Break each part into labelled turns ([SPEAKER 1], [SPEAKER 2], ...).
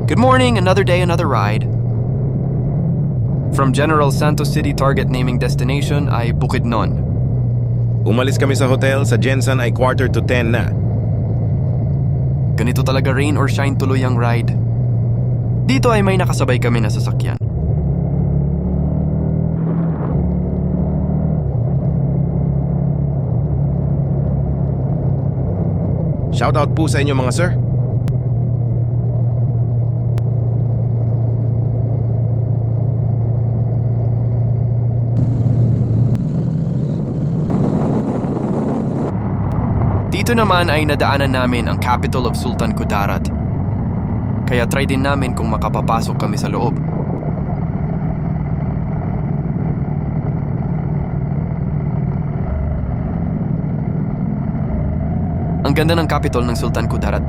[SPEAKER 1] Good morning, another day, another ride. From General Santos City, target naming destination ay Bukidnon.
[SPEAKER 2] Umalis kami sa hotel, sa Jensen ay 9:45 na.
[SPEAKER 1] Ganito talaga rain or shine tuloy ang ride. Dito ay may nakasabay kami na sasakyan.
[SPEAKER 2] Shoutout po sa inyo mga sir.
[SPEAKER 1] Dito naman ay nadaanan namin ang capital of Sultan Kudarat. Kaya try din namin kung makapapasok kami sa loob. Ang ganda ng capital ng Sultan Kudarat.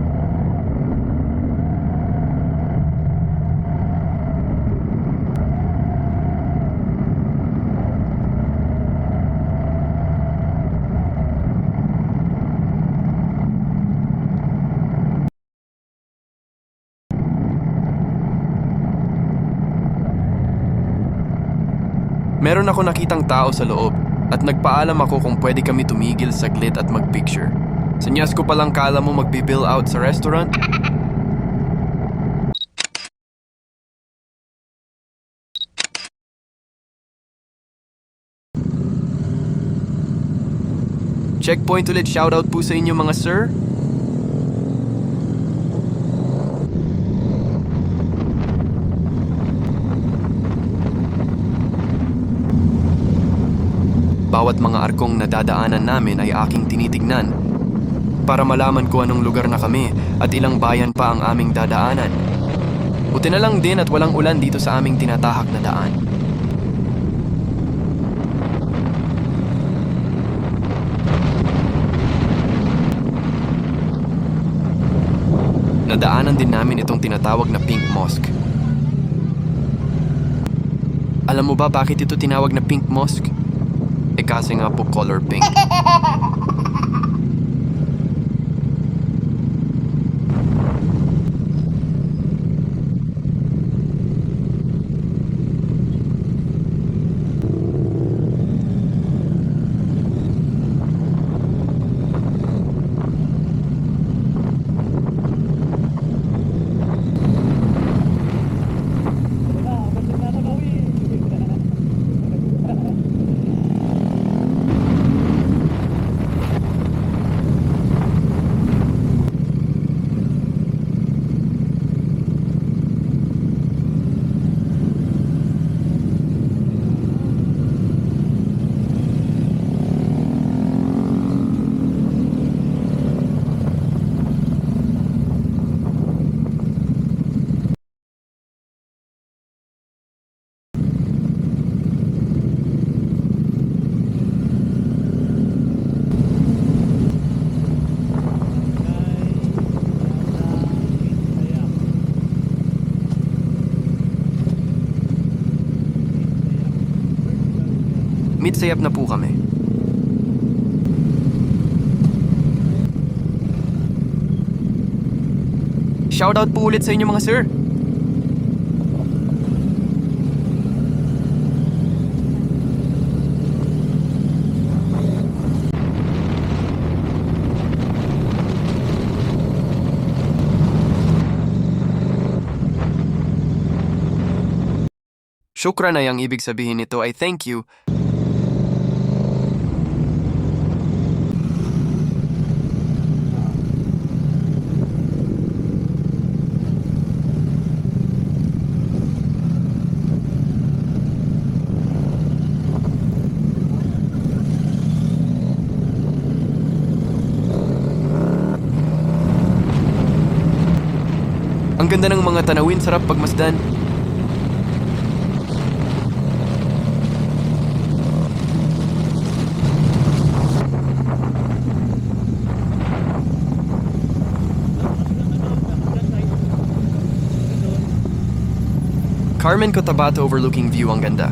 [SPEAKER 1] Meron ako nakitang tao sa loob at nagpaalam ako kung pwede kami tumigil saglit at magpicture. Sanyas ko palang kala mo magbibill out sa restaurant? Checkpoint ulit, shoutout po sa inyo mga sir. Bawat mga arkong nadadaanan namin ay aking tinitignan para malaman ko anong lugar na kami at ilang bayan pa ang aming dadaanan. Buti na lang din at walang ulan dito sa aming tinatahak na daan. Nadaanan din namin itong tinatawag na Pink Mosque. Alam mo ba bakit ito tinawag na Pink Mosque? Kasi nga po color pink. Mid-sayap na po kami. Shoutout po ulit sa inyo mga sir. Shukran ay ang ibig sabihin nito ay thank you. Ang ganda ng mga tanawin, sarap pagmasdan. Carmen Cotabato overlooking view, ang ganda.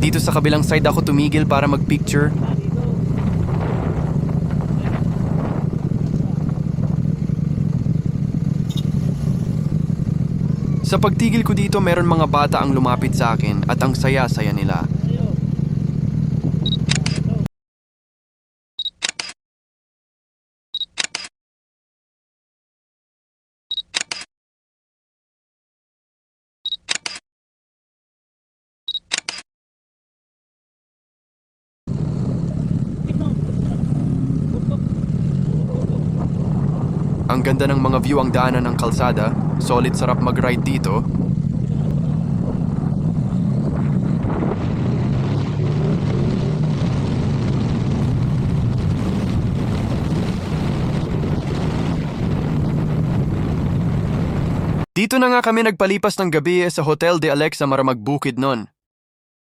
[SPEAKER 1] Dito sa kabilang side ako tumigil para magpicture. Sa pagtigil ko dito, meron mga bata ang lumapit sa akin at ang saya-saya nila. Ang ganda ng mga view ang daanan ng kalsada. Solid sarap mag-ride dito. Dito na nga kami nagpalipas ng gabi sa Hotel de Alex sa Maramag Bukid nun.